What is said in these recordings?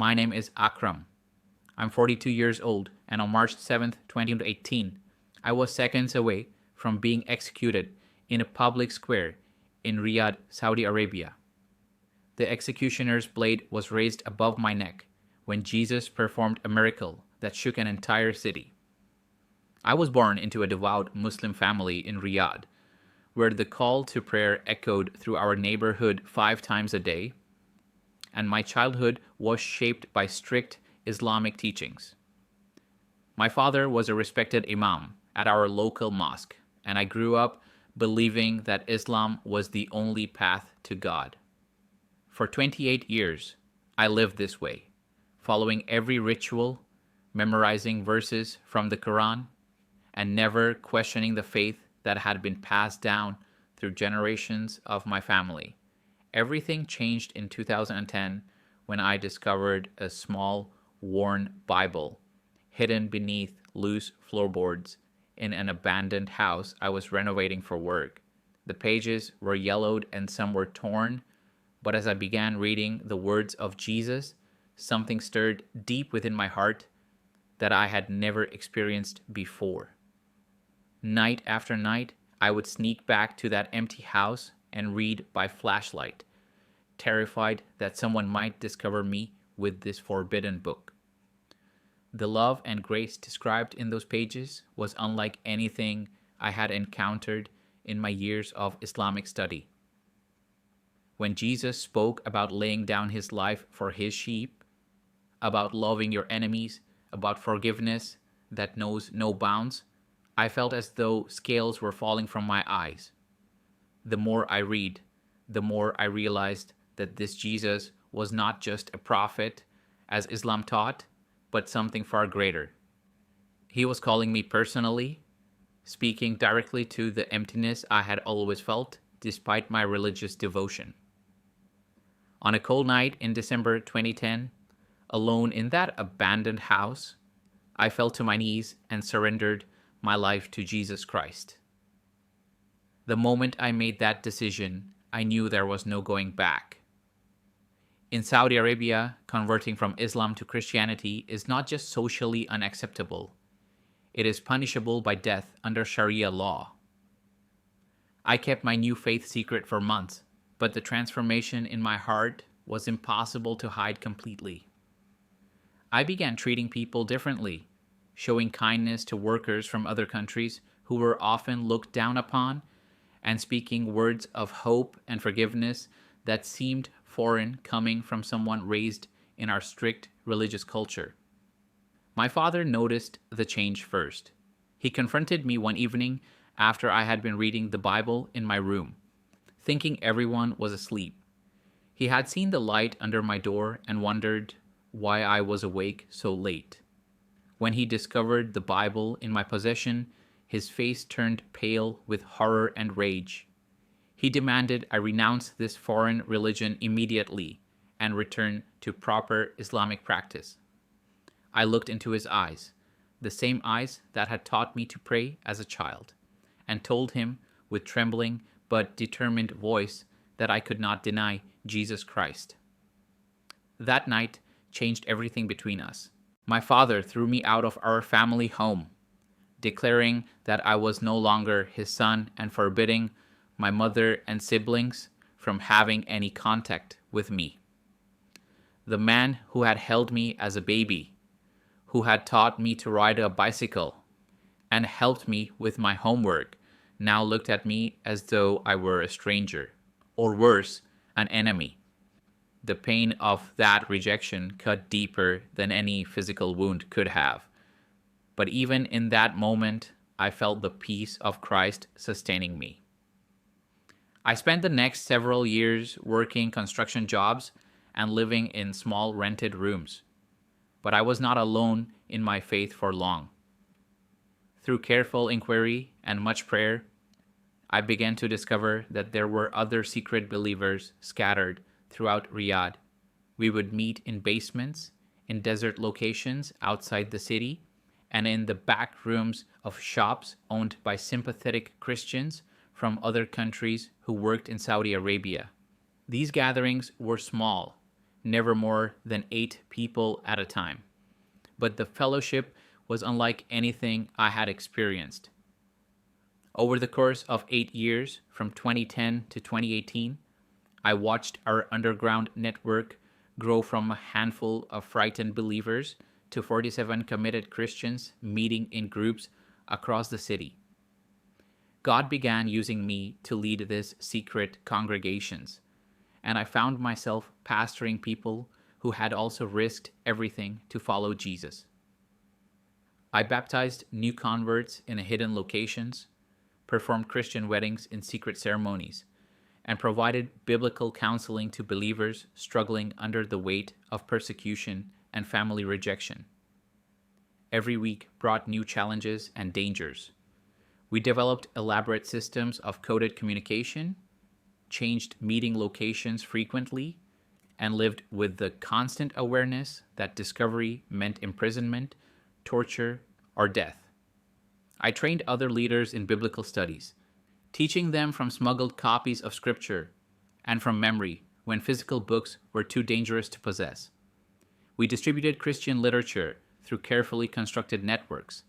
My name is Akram. I'm 42 years old, and on March 7th, 2018, I was seconds away from being executed in a public square in Riyadh, Saudi Arabia. The executioner's blade was raised above my neck when Jesus performed a miracle that shook an entire city. I was born into a devout Muslim family in Riyadh, where the call to prayer echoed through our neighborhood 5 times a day, and my childhood was shaped by strict Islamic teachings. My father was a respected imam at our local mosque, and I grew up believing that Islam was the only path to God. For 28 years, I lived this way, following every ritual, memorizing verses from the Quran, and never questioning the faith that had been passed down through generations of my family. Everything changed in 2010 when I discovered a small, worn Bible hidden beneath loose floorboards in an abandoned house I was renovating for work. The pages were yellowed and some were torn, but as I began reading the words of Jesus, something stirred deep within my heart that I had never experienced before. Night after night, I would sneak back to that empty house and read by flashlight, terrified that someone might discover me with this forbidden book. The love and grace described in those pages was unlike anything I had encountered in my years of Islamic study. When Jesus spoke about laying down his life for his sheep, about loving your enemies, about forgiveness that knows no bounds, I felt as though scales were falling from my eyes. The more I read, the more I realized that this Jesus was not just a prophet, as Islam taught, but something far greater. He was calling me personally, speaking directly to the emptiness I had always felt, despite my religious devotion. On a cold night in December 2010, alone in that abandoned house, I fell to my knees and surrendered my life to Jesus Christ. The moment I made that decision, I knew there was no going back. In Saudi Arabia, converting from Islam to Christianity is not just socially unacceptable, it is punishable by death under Sharia law. I kept my new faith secret for months, but the transformation in my heart was impossible to hide completely. I began treating people differently, showing kindness to workers from other countries who were often looked down upon, and speaking words of hope and forgiveness that seemed foreign coming from someone raised in our strict religious culture. My father noticed the change first. He confronted me one evening after I had been reading the Bible in my room, thinking everyone was asleep. He had seen the light under my door and wondered why I was awake so late. When he discovered the Bible in my possession, his face turned pale with horror and rage. He demanded I renounce this foreign religion immediately and return to proper Islamic practice. I looked into his eyes, the same eyes that had taught me to pray as a child, and told him with trembling but determined voice that I could not deny Jesus Christ. That night changed everything between us. My father threw me out of our family home, declaring that I was no longer his son and forbidding my mother and siblings from having any contact with me. The man who had held me as a baby, who had taught me to ride a bicycle, and helped me with my homework, now looked at me as though I were a stranger, or worse, an enemy. The pain of that rejection cut deeper than any physical wound could have. But even in that moment, I felt the peace of Christ sustaining me. I spent the next several years working construction jobs and living in small rented rooms. But I was not alone in my faith for long. Through careful inquiry and much prayer, I began to discover that there were other secret believers scattered throughout Riyadh. We would meet in basements, in desert locations outside the city, and in the back rooms of shops owned by sympathetic Christians from other countries who worked in Saudi Arabia. These gatherings were small, never more than 8 people at a time. But the fellowship was unlike anything I had experienced. Over the course of 8 years, from 2010 to 2018, I watched our underground network grow from a handful of frightened believers to 47 committed Christians meeting in groups across the city. God began using me to lead these secret congregations, and I found myself pastoring people who had also risked everything to follow Jesus. I baptized new converts in hidden locations, performed Christian weddings in secret ceremonies, and provided biblical counseling to believers struggling under the weight of persecution and family rejection. Every week brought new challenges and dangers. We developed elaborate systems of coded communication, changed meeting locations frequently, and lived with the constant awareness that discovery meant imprisonment, torture, or death. I trained other leaders in biblical studies, teaching them from smuggled copies of Scripture and from memory when physical books were too dangerous to possess. We distributed Christian literature through carefully constructed networks,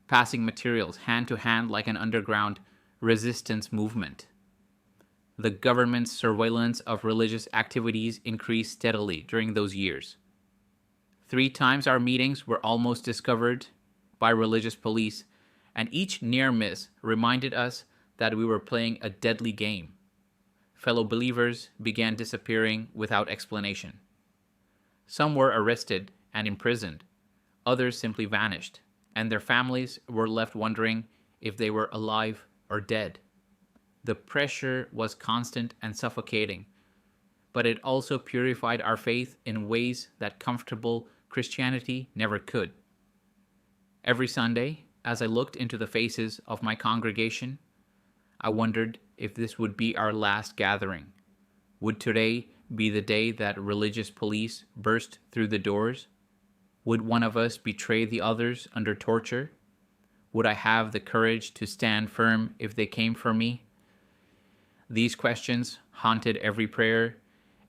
passing materials hand to hand like an underground resistance movement. The government's surveillance of religious activities increased steadily during those years. 3 times our meetings were almost discovered by religious police, and each near miss reminded us that we were playing a deadly game. Fellow believers began disappearing without explanation. Some were arrested and imprisoned, others simply vanished, and their families were left wondering if they were alive or dead. The pressure was constant and suffocating, but it also purified our faith in ways that comfortable Christianity never could. Every Sunday, as I looked into the faces of my congregation, I wondered if this would be our last gathering. Would today be the day that religious police burst through the doors? Would one of us betray the others under torture? Would I have the courage to stand firm if they came for me? These questions haunted every prayer,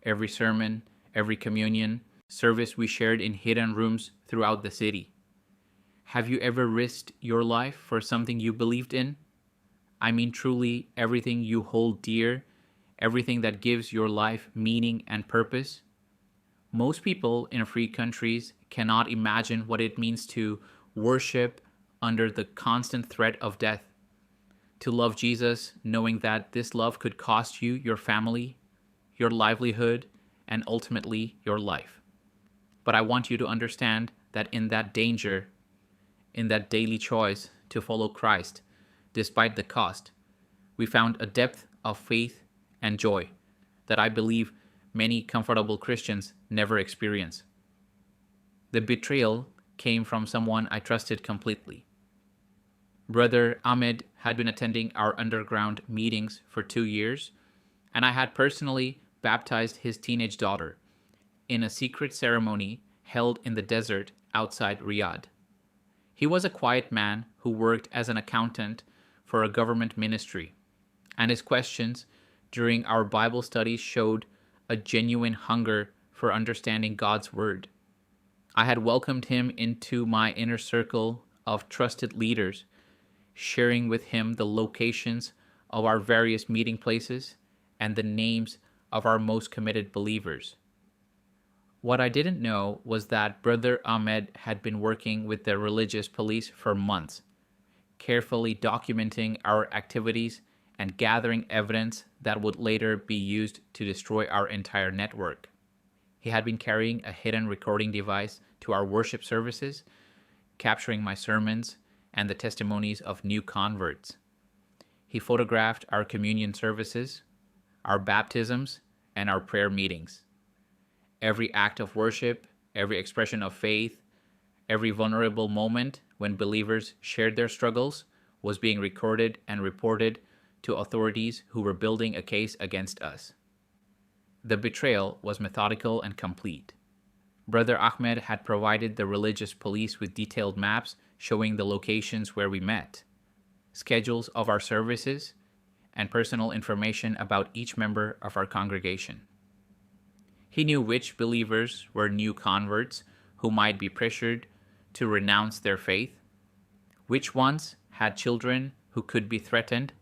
every sermon, every communion service we shared in hidden rooms throughout the city. Have you ever risked your life for something you believed in? I mean, truly, everything you hold dear, everything that gives your life meaning and purpose? Most people in free countries cannot imagine what it means to worship under the constant threat of death, to love Jesus knowing that this love could cost you your family, your livelihood, and ultimately your life. But I want you to understand that in that danger, in that daily choice to follow Christ, despite the cost, we found a depth of faith and joy that I believe many comfortable Christians never experience. The betrayal came from someone I trusted completely. Brother Ahmed had been attending our underground meetings for 2 years, and I had personally baptized his teenage daughter in a secret ceremony held in the desert outside Riyadh. He was a quiet man who worked as an accountant for a government ministry, and his questions during our Bible studies showed a genuine hunger for understanding God's Word. I had welcomed him into my inner circle of trusted leaders, sharing with him the locations of our various meeting places and the names of our most committed believers. What I didn't know was that Brother Ahmed had been working with the religious police for months, carefully documenting our activities and gathering evidence that would later be used to destroy our entire network. He had been carrying a hidden recording device to our worship services, capturing my sermons and the testimonies of new converts. He photographed our communion services, our baptisms, and our prayer meetings. Every act of worship, every expression of faith, every vulnerable moment when believers shared their struggles was being recorded and reported to authorities who were building a case against us. The betrayal was methodical and complete. Brother Ahmed had provided the religious police with detailed maps showing the locations where we met, schedules of our services, and personal information about each member of our congregation. He knew which believers were new converts who might be pressured to renounce their faith, which ones had children who could be threatened,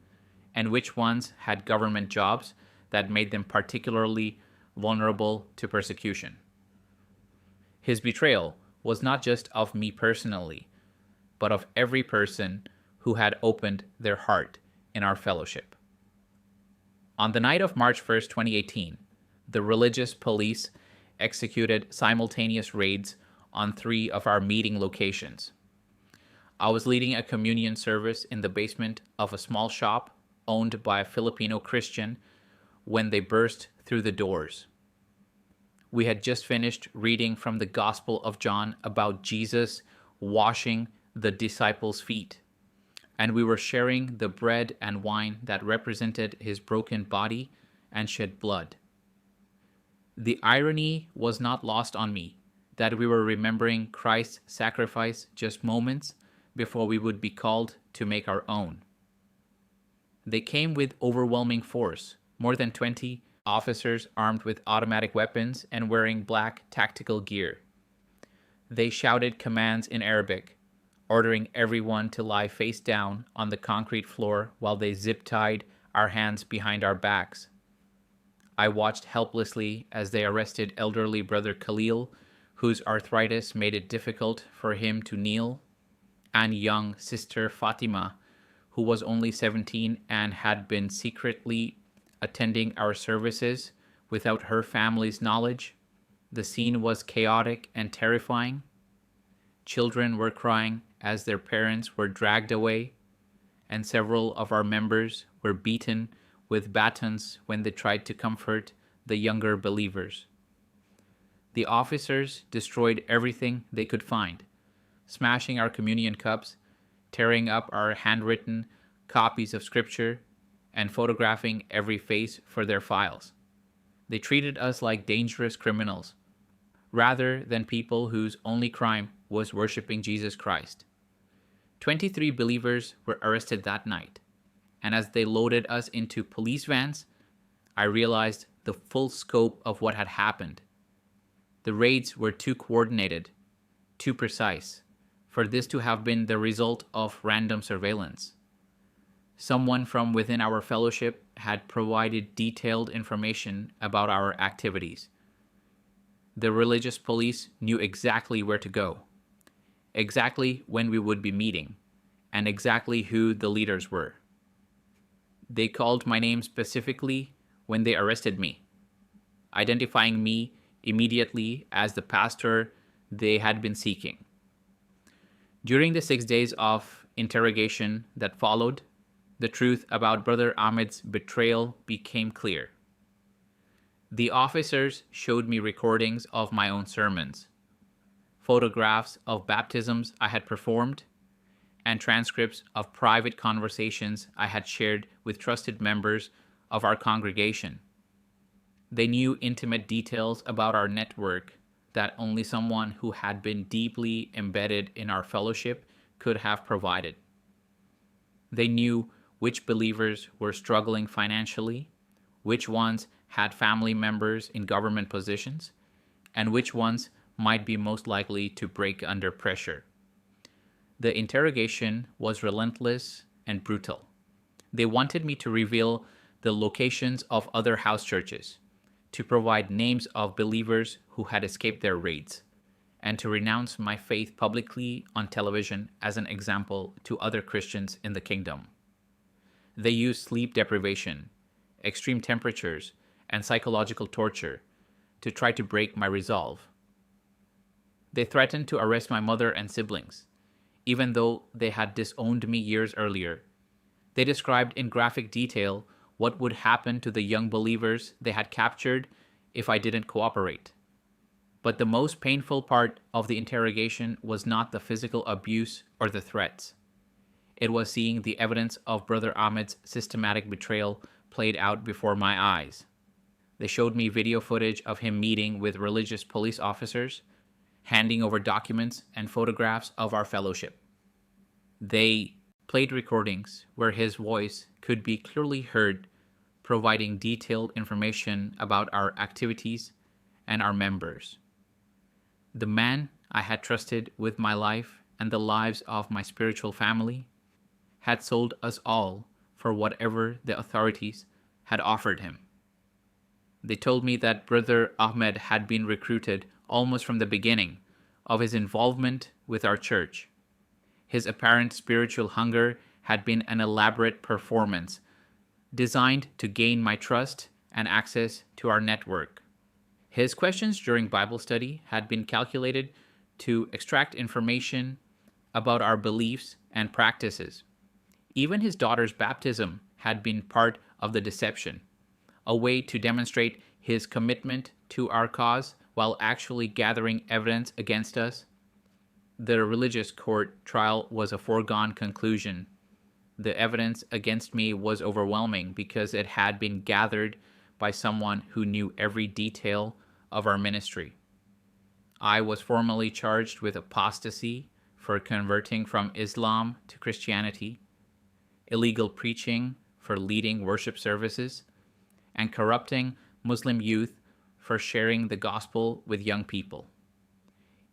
and which ones had government jobs that made them particularly vulnerable to persecution. His betrayal was not just of me personally, but of every person who had opened their heart in our fellowship. On the night of March 1st, 2018, the religious police executed simultaneous raids on 3 of our meeting locations. I was leading a communion service in the basement of a small shop owned by a Filipino Christian when they burst through the doors. We had just finished reading from the Gospel of John about Jesus washing the disciples' feet, and we were sharing the bread and wine that represented his broken body and shed blood. The irony was not lost on me that we were remembering Christ's sacrifice just moments before we would be called to make our own. They came with overwhelming force, more than 20 officers armed with automatic weapons and wearing black tactical gear. They shouted commands in Arabic, ordering everyone to lie face down on the concrete floor while they zip-tied our hands behind our backs. I watched helplessly as they arrested elderly brother Khalil, whose arthritis made it difficult for him to kneel, and young sister Fatima, who was only 17 and had been secretly attending our services without her family's knowledge. The scene was chaotic and terrifying. Children were crying as their parents were dragged away, and several of our members were beaten with batons when they tried to comfort the younger believers. The officers destroyed everything they could find, smashing our communion cups, tearing up our handwritten copies of scripture, and photographing every face for their files. They treated us like dangerous criminals, rather than people whose only crime was worshiping Jesus Christ. 23 believers were arrested that night, and as they loaded us into police vans, I realized the full scope of what had happened. The raids were too coordinated, too precise, for this to have been the result of random surveillance. Someone from within our fellowship had provided detailed information about our activities. The religious police knew exactly where to go, exactly when we would be meeting, and exactly who the leaders were. They called my name specifically when they arrested me, identifying me immediately as the pastor they had been seeking. During the 6 days of interrogation that followed, the truth about Brother Ahmed's betrayal became clear. The officers showed me recordings of my own sermons, photographs of baptisms I had performed, and transcripts of private conversations I had shared with trusted members of our congregation. They knew intimate details about our network that only someone who had been deeply embedded in our fellowship could have provided. They knew which believers were struggling financially, which ones had family members in government positions, and which ones might be most likely to break under pressure. The interrogation was relentless and brutal. They wanted me to reveal the locations of other house churches, to provide names of believers who had escaped their raids, and to renounce my faith publicly on television as an example to other Christians in the kingdom. They used sleep deprivation, extreme temperatures, and psychological torture to try to break my resolve. They threatened to arrest my mother and siblings, even though they had disowned me years earlier. They described in graphic detail what would happen to the young believers they had captured if I didn't cooperate. But the most painful part of the interrogation was not the physical abuse or the threats. It was seeing the evidence of Brother Ahmed's systematic betrayal played out before my eyes. They showed me video footage of him meeting with religious police officers, handing over documents and photographs of our fellowship. They played recordings where his voice could be clearly heard, providing detailed information about our activities and our members. The man I had trusted with my life and the lives of my spiritual family had sold us all for whatever the authorities had offered him. They told me that Brother Ahmed had been recruited almost from the beginning of his involvement with our church. His apparent spiritual hunger had been an elaborate performance designed to gain my trust and access to our network. His questions during Bible study had been calculated to extract information about our beliefs and practices. Even his daughter's baptism had been part of the deception, a way to demonstrate his commitment to our cause while actually gathering evidence against us. The religious court trial was a foregone conclusion. The evidence against me was overwhelming because it had been gathered by someone who knew every detail of our ministry. I was formally charged with apostasy for converting from Islam to Christianity, illegal preaching for leading worship services, and corrupting Muslim youth for sharing the gospel with young people.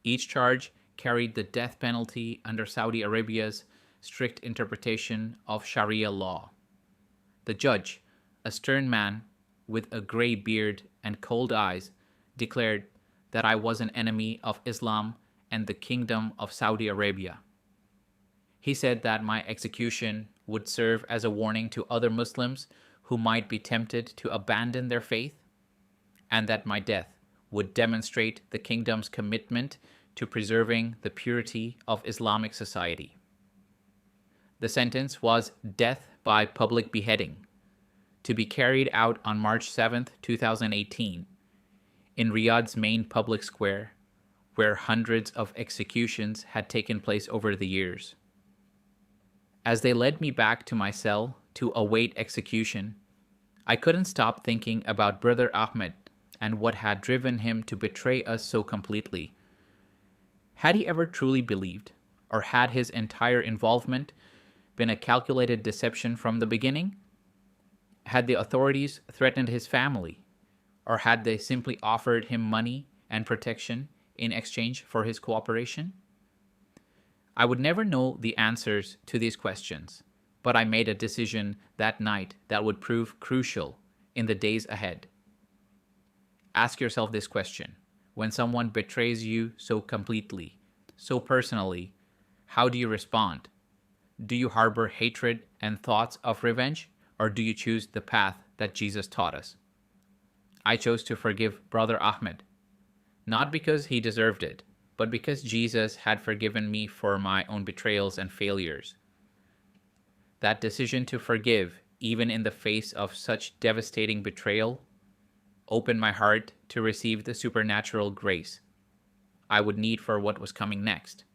Each charge carried the death penalty under Saudi Arabia's strict interpretation of Sharia law. The judge, a stern man with a gray beard and cold eyes, declared that I was an enemy of Islam and the Kingdom of Saudi Arabia. He said that my execution would serve as a warning to other Muslims who might be tempted to abandon their faith, and that my death would demonstrate the kingdom's commitment to preserving the purity of Islamic society. The sentence was death by public beheading, to be carried out on March 7, 2018, in Riyadh's main public square, where hundreds of executions had taken place over the years. As they led me back to my cell to await execution, I couldn't stop thinking about Brother Ahmed and what had driven him to betray us so completely. Had he ever truly believed, or had his entire involvement been a calculated deception from the beginning? Had the authorities threatened his family, or had they simply offered him money and protection in exchange for his cooperation? I would never know the answers to these questions, but I made a decision that night that would prove crucial in the days ahead. Ask yourself this question. When someone betrays you so completely, so personally, how do you respond? Do you harbor hatred and thoughts of revenge, or do you choose the path that Jesus taught us? I chose to forgive Brother Ahmed, not because he deserved it, but because Jesus had forgiven me for my own betrayals and failures. That decision to forgive, even in the face of such devastating betrayal, opened my heart to receive the supernatural grace I would need for what was coming next.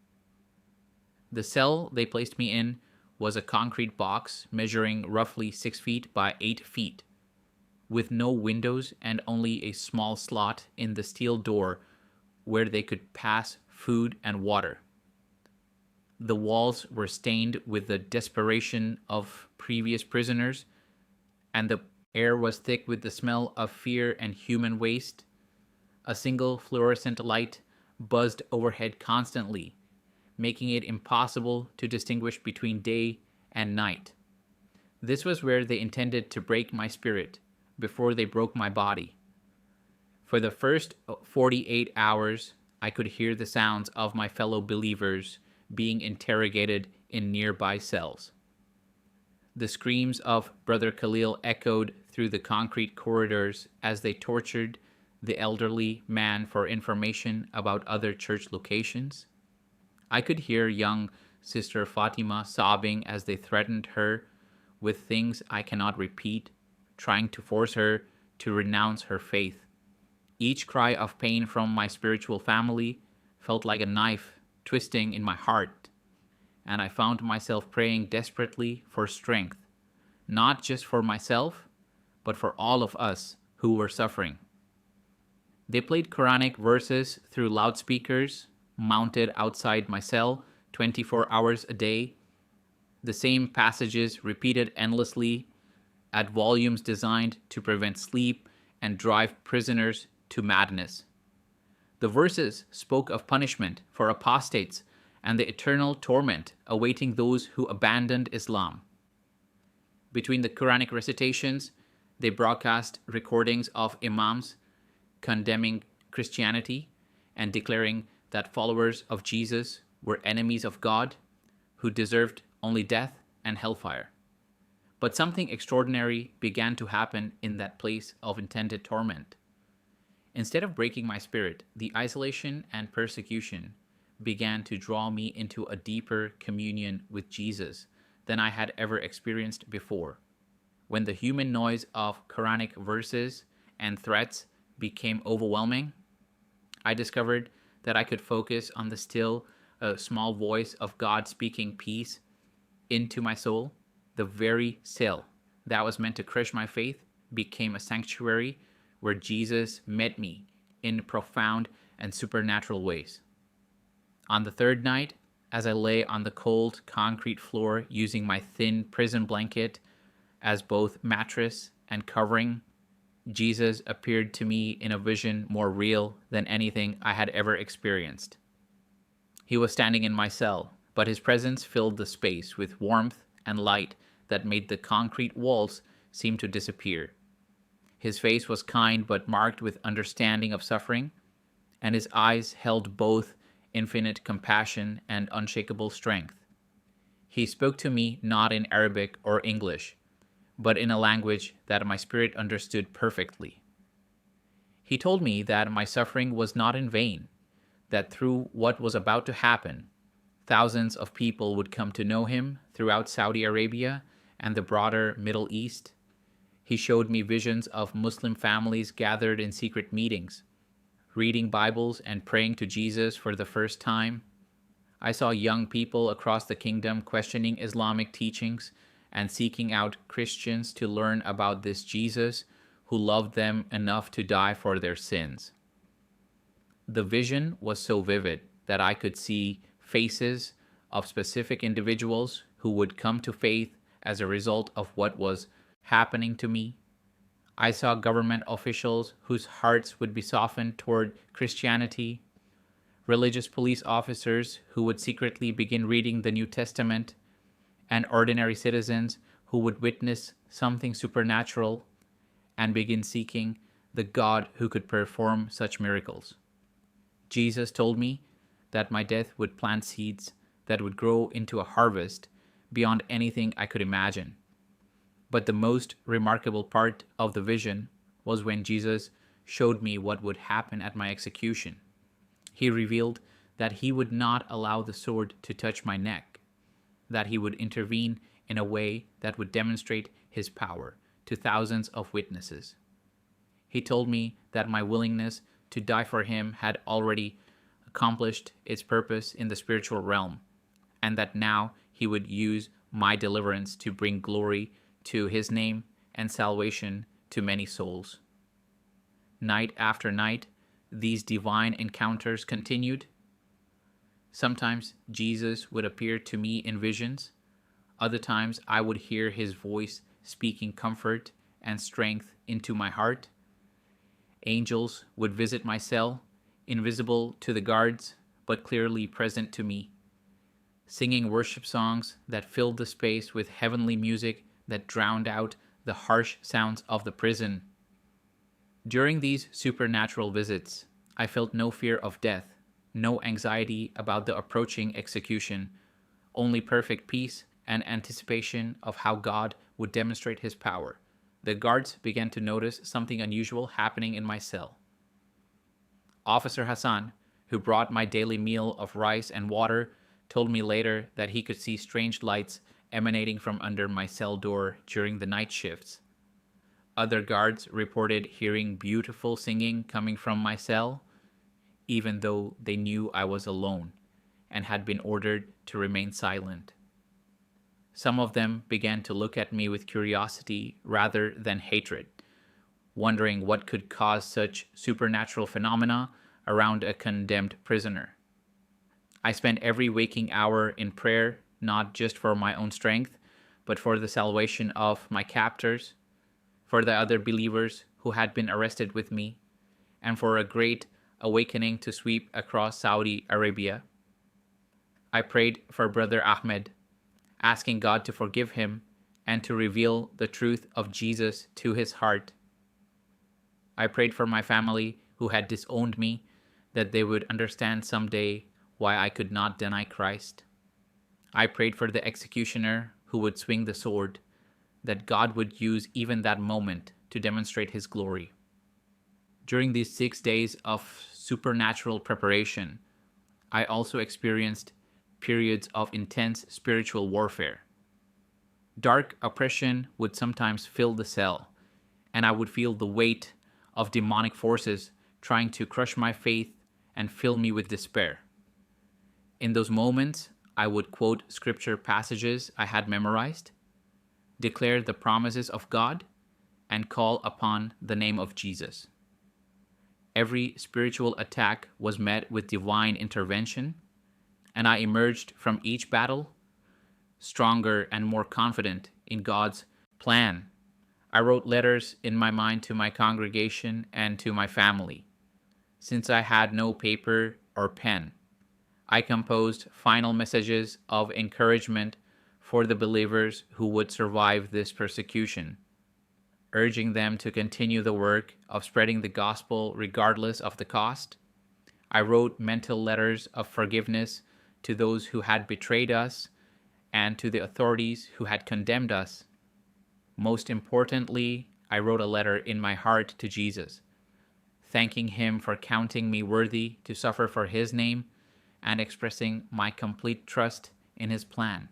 The cell they placed me in was a concrete box measuring roughly 6 feet by 8 feet, with no windows and only a small slot in the steel door where they could pass food and water. The walls were stained with the desperation of previous prisoners, and the air was thick with the smell of fear and human waste. A single fluorescent light buzzed overhead constantly, making it impossible to distinguish between day and night. This was where they intended to break my spirit before they broke my body. For the first 48 hours, I could hear the sounds of my fellow believers being interrogated in nearby cells. The screams of Brother Khalil echoed through the concrete corridors as they tortured the elderly man for information about other church locations. I could hear young Sister Fatima sobbing as they threatened her with things I cannot repeat, trying to force her to renounce her faith. Each cry of pain from my spiritual family felt like a knife twisting in my heart, and I found myself praying desperately for strength, not just for myself, but for all of us who were suffering. They played Quranic verses through loudspeakers mounted outside my cell 24 hours a day, the same passages repeated endlessly at volumes designed to prevent sleep and drive prisoners to madness. The verses spoke of punishment for apostates and the eternal torment awaiting those who abandoned Islam. Between the Quranic recitations, they broadcast recordings of imams condemning Christianity and declaring that followers of Jesus were enemies of God who deserved only death and hellfire. But something extraordinary began to happen in that place of intended torment. Instead of breaking my spirit, the isolation and persecution began to draw me into a deeper communion with Jesus than I had ever experienced before. When the human noise of Quranic verses and threats became overwhelming, I discovered that I could focus on the still, small voice of God speaking peace into my soul. The very cell that was meant to crush my faith became a sanctuary where Jesus met me in profound and supernatural ways. On the third night, as I lay on the cold concrete floor using my thin prison blanket as both mattress and covering, Jesus appeared to me in a vision more real than anything I had ever experienced. He was standing in my cell, but his presence filled the space with warmth and light that made the concrete walls seem to disappear. His face was kind but marked with understanding of suffering, and his eyes held both infinite compassion and unshakable strength. He spoke to me not in Arabic or English, but in a language that my spirit understood perfectly. He told me that my suffering was not in vain, that through what was about to happen, thousands of people would come to know him throughout Saudi Arabia and the broader Middle East. He showed me visions of Muslim families gathered in secret meetings, reading Bibles and praying to Jesus for the first time. I saw young people across the kingdom questioning Islamic teachings and seeking out Christians to learn about this Jesus who loved them enough to die for their sins. The vision was so vivid that I could see faces of specific individuals who would come to faith as a result of what was happening to me. I saw government officials whose hearts would be softened toward Christianity, religious police officers who would secretly begin reading the New Testament, and ordinary citizens who would witness something supernatural and begin seeking the God who could perform such miracles. Jesus told me that my death would plant seeds that would grow into a harvest beyond anything I could imagine. But the most remarkable part of the vision was when Jesus showed me what would happen at my execution. He revealed that he would not allow the sword to touch my neck, that he would intervene in a way that would demonstrate his power to thousands of witnesses. He told me that my willingness to die for him had already accomplished its purpose in the spiritual realm, and that now he would use my deliverance to bring glory to his name and salvation to many souls. Night after night, these divine encounters continued. Sometimes Jesus would appear to me in visions. Other times I would hear his voice speaking comfort and strength into my heart. Angels would visit my cell, invisible to the guards, but clearly present to me, singing worship songs that filled the space with heavenly music that drowned out the harsh sounds of the prison. During these supernatural visits, I felt no fear of death, no anxiety about the approaching execution, only perfect peace and anticipation of how God would demonstrate his power. The guards began to notice something unusual happening in my cell. Officer Hassan, who brought my daily meal of rice and water, told me later that he could see strange lights emanating from under my cell door during the night shifts. Other guards reported hearing beautiful singing coming from my cell, even though they knew I was alone and had been ordered to remain silent. Some of them began to look at me with curiosity rather than hatred, wondering what could cause such supernatural phenomena around a condemned prisoner. I spent every waking hour in prayer, not just for my own strength, but for the salvation of my captors, for the other believers who had been arrested with me, and for a great awakening to sweep across Saudi Arabia. I prayed for Brother Ahmed, asking God to forgive him and to reveal the truth of Jesus to his heart. I prayed for my family who had disowned me, that they would understand someday why I could not deny Christ. I prayed for the executioner who would swing the sword, that God would use even that moment to demonstrate his glory. During these 6 days of supernatural preparation, I also experienced periods of intense spiritual warfare. Dark oppression would sometimes fill the cell, and I would feel the weight of demonic forces trying to crush my faith and fill me with despair. In those moments, I would quote scripture passages I had memorized, declare the promises of God, and call upon the name of Jesus. Every spiritual attack was met with divine intervention, and I emerged from each battle stronger and more confident in God's plan. I wrote letters in my mind to my congregation and to my family. Since I had no paper or pen, I composed final messages of encouragement for the believers who would survive this persecution, urging them to continue the work of spreading the gospel regardless of the cost. I wrote mental letters of forgiveness to those who had betrayed us and to the authorities who had condemned us. Most importantly, I wrote a letter in my heart to Jesus, thanking him for counting me worthy to suffer for his name and expressing my complete trust in his plan.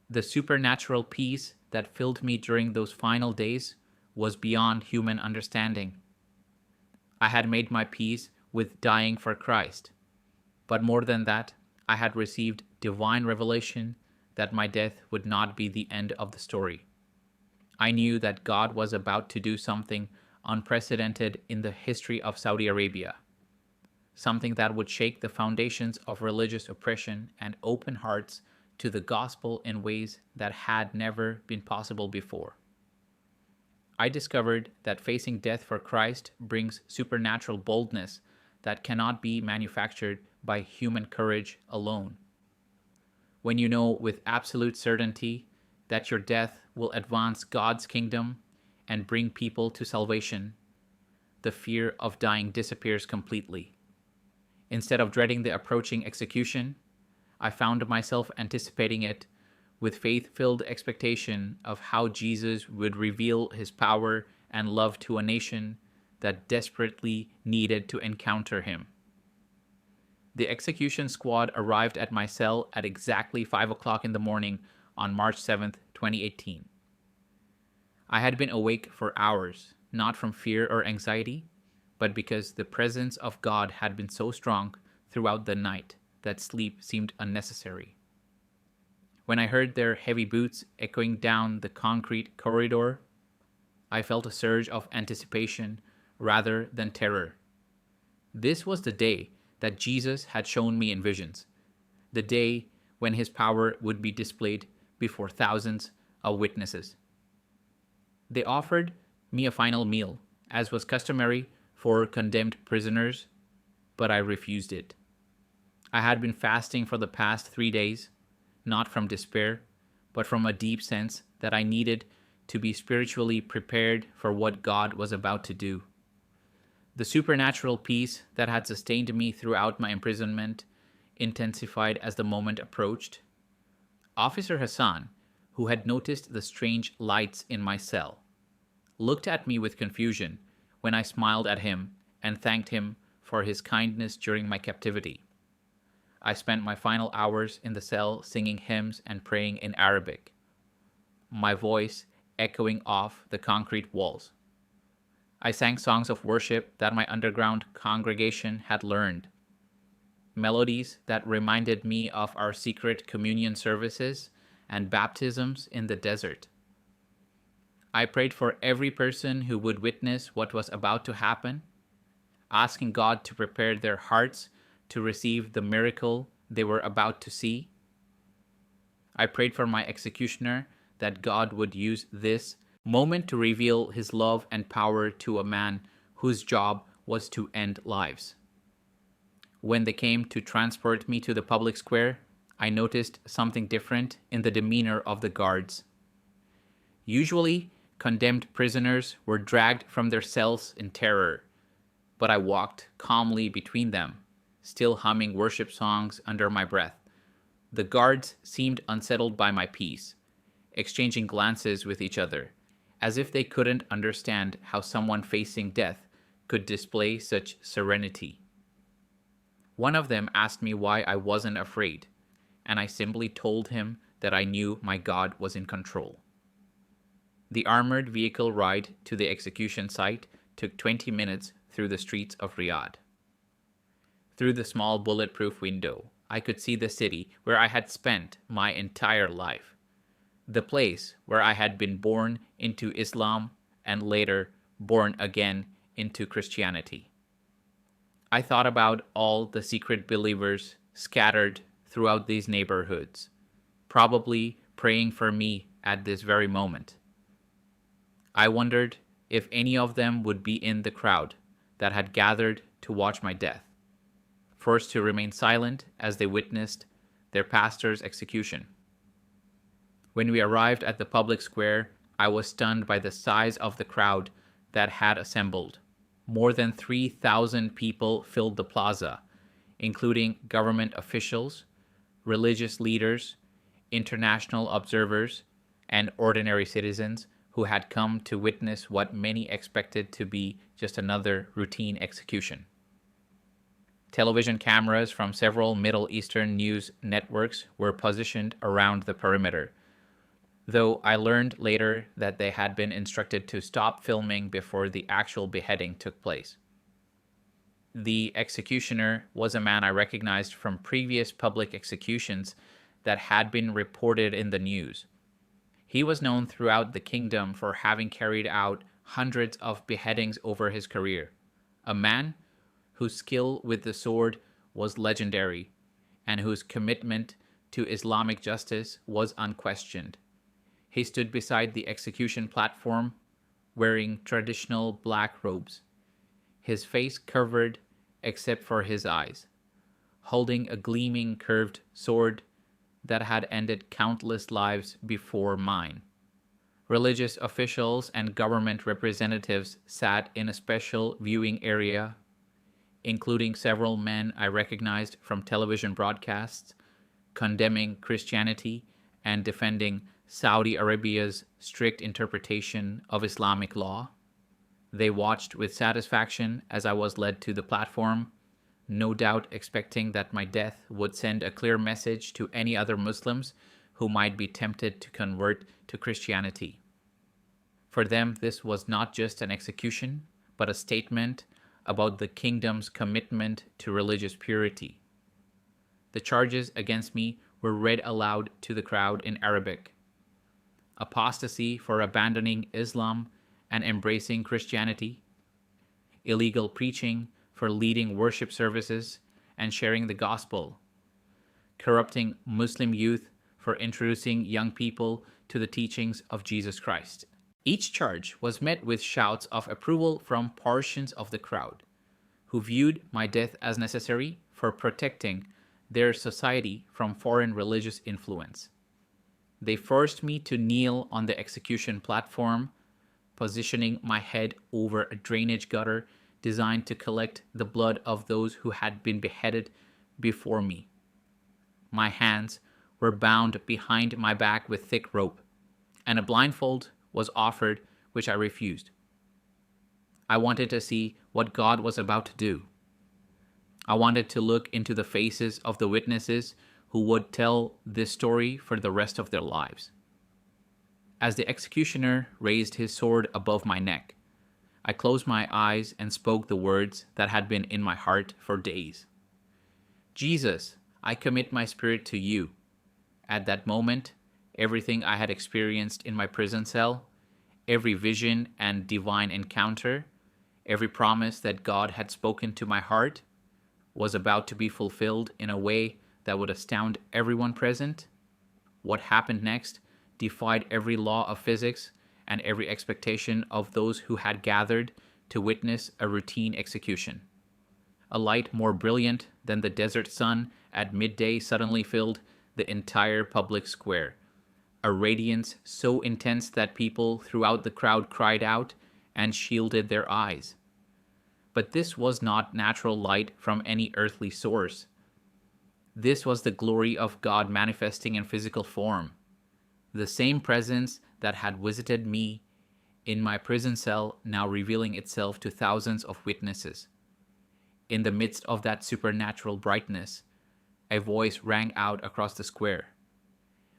The supernatural peace that filled me during those final days was beyond human understanding. I had made my peace with dying for Christ, but more than that, I had received divine revelation that my death would not be the end of the story. I knew that God was about to do something unprecedented in the history of Saudi Arabia, something that would shake the foundations of religious oppression and open hearts to the gospel in ways that had never been possible before. I discovered that facing death for Christ brings supernatural boldness that cannot be manufactured by human courage alone. When you know with absolute certainty that your death will advance God's kingdom and bring people to salvation, the fear of dying disappears completely. Instead of dreading the approaching execution, I found myself anticipating it with faith-filled expectation of how Jesus would reveal his power and love to a nation that desperately needed to encounter him. The execution squad arrived at my cell at exactly 5 o'clock in the morning on March 7th, 2018. I had been awake for hours, not from fear or anxiety, but because the presence of God had been so strong throughout the night that sleep seemed unnecessary. When I heard their heavy boots echoing down the concrete corridor, I felt a surge of anticipation rather than terror. This was the day that Jesus had shown me in visions, the day when his power would be displayed before thousands of witnesses. They offered me a final meal, as was customary for condemned prisoners, but I refused it. I had been fasting for the past 3 days, not from despair, but from a deep sense that I needed to be spiritually prepared for what God was about to do. The supernatural peace that had sustained me throughout my imprisonment intensified as the moment approached. Officer Hassan, who had noticed the strange lights in my cell, looked at me with confusion when I smiled at him and thanked him for his kindness during my captivity. I spent my final hours in the cell singing hymns and praying in Arabic, my voice echoing off the concrete walls. I sang songs of worship that my underground congregation had learned, melodies that reminded me of our secret communion services and baptisms in the desert. I prayed for every person who would witness what was about to happen, asking God to prepare their hearts to receive the miracle they were about to see. I prayed for my executioner that God would use this moment to reveal his love and power to a man whose job was to end lives. When they came to transport me to the public square, I noticed something different in the demeanor of the guards. Usually, condemned prisoners were dragged from their cells in terror, but I walked calmly between them, still humming worship songs under my breath. The guards seemed unsettled by my peace, exchanging glances with each other, as if they couldn't understand how someone facing death could display such serenity. One of them asked me why I wasn't afraid, and I simply told him that I knew my God was in control. The armored vehicle ride to the execution site took 20 minutes through the streets of Riyadh. Through the small bulletproof window, I could see the city where I had spent my entire life, the place where I had been born into Islam and later born again into Christianity. I thought about all the secret believers scattered throughout these neighborhoods, probably praying for me at this very moment. I wondered if any of them would be in the crowd that had gathered to watch my death, forced to remain silent as they witnessed their pastor's execution. When we arrived at the public square, I was stunned by the size of the crowd that had assembled. More than 3,000 people filled the plaza, including government officials, religious leaders, international observers, and ordinary citizens who had come to witness what many expected to be just another routine execution. Television cameras from several Middle Eastern news networks were positioned around the perimeter, though I learned later that they had been instructed to stop filming before the actual beheading took place. The executioner was a man I recognized from previous public executions that had been reported in the news. He was known throughout the kingdom for having carried out hundreds of beheadings over his career, a man whose skill with the sword was legendary and whose commitment to Islamic justice was unquestioned. He stood beside the execution platform, wearing traditional black robes, his face covered except for his eyes, holding a gleaming curved sword that had ended countless lives before mine. Religious officials and government representatives sat in a special viewing area, including several men I recognized from television broadcasts, condemning Christianity and defending Saudi Arabia's strict interpretation of Islamic law. They watched with satisfaction as I was led to the platform, no doubt expecting that my death would send a clear message to any other Muslims who might be tempted to convert to Christianity. For them, this was not just an execution, but a statement about the kingdom's commitment to religious purity. The charges against me were read aloud to the crowd in Arabic. Apostasy for abandoning Islam and embracing Christianity, illegal preaching for leading worship services and sharing the gospel, corrupting Muslim youth for introducing young people to the teachings of Jesus Christ. Each charge was met with shouts of approval from portions of the crowd, who viewed my death as necessary for protecting their society from foreign religious influence. They forced me to kneel on the execution platform, positioning my head over a drainage gutter designed to collect the blood of those who had been beheaded before me. My hands were bound behind my back with thick rope, and a blindfold was offered, which I refused. I wanted to see what God was about to do. I wanted to look into the faces of the witnesses who would tell this story for the rest of their lives. As the executioner raised his sword above my neck, I closed my eyes and spoke the words that had been in my heart for days. Jesus, I commit my spirit to you. At that moment, everything I had experienced in my prison cell, every vision and divine encounter, every promise that God had spoken to my heart, was about to be fulfilled in a way that would astound everyone present. What happened next defied every law of physics and every expectation of those who had gathered to witness a routine execution. A light more brilliant than the desert sun at midday suddenly filled the entire public square, a radiance so intense that people throughout the crowd cried out and shielded their eyes. But this was not natural light from any earthly source. This was the glory of God manifesting in physical form, the same presence that had visited me in my prison cell now revealing itself to thousands of witnesses. In the midst of that supernatural brightness, a voice rang out across the square,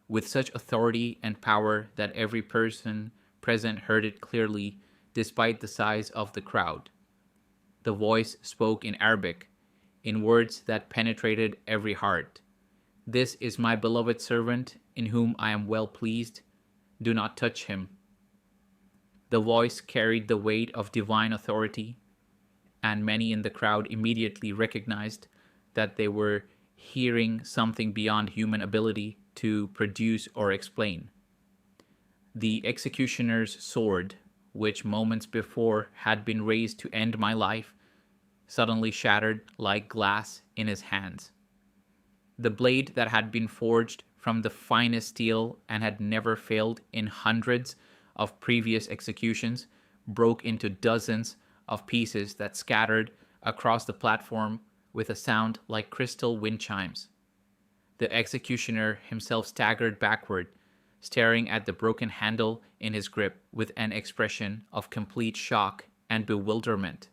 with such authority and power that every person present heard it clearly despite the size of the crowd. The voice spoke in Arabic, in words that penetrated every heart. "This is my beloved servant, in whom I am well pleased. Do not touch him." The voice carried the weight of divine authority, and many in the crowd immediately recognized that they were hearing something beyond human ability to produce or explain. The executioner's sword, which moments before had been raised to end my life, suddenly shattered like glass in his hands. The blade that had been forged from the finest steel and had never failed in hundreds of previous executions broke into dozens of pieces that scattered across the platform with a sound like crystal wind chimes. The executioner himself staggered backward, staring at the broken handle in his grip with an expression of complete shock and bewilderment.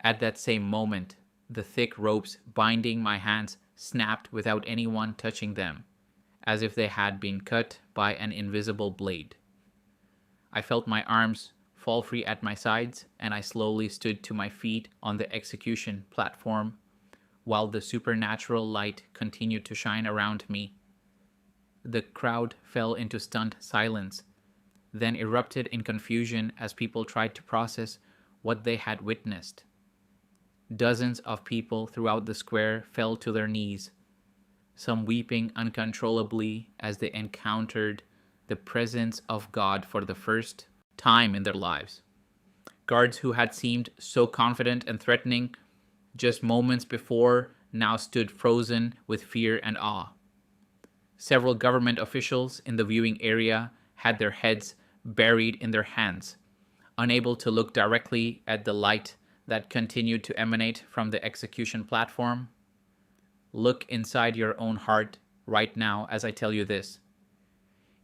At that same moment, the thick ropes binding my hands snapped without anyone touching them, as if they had been cut by an invisible blade. I felt my arms fall free at my sides, and I slowly stood to my feet on the execution platform, while the supernatural light continued to shine around me. The crowd fell into stunned silence, then erupted in confusion as people tried to process what they had witnessed. Dozens of people throughout the square fell to their knees, some weeping uncontrollably as they encountered the presence of God for the first time in their lives. Guards who had seemed so confident and threatening just moments before now stood frozen with fear and awe. Several government officials in the viewing area had their heads buried in their hands, unable to look directly at the light that continued to emanate from the execution platform. Look inside your own heart right now as I tell you this.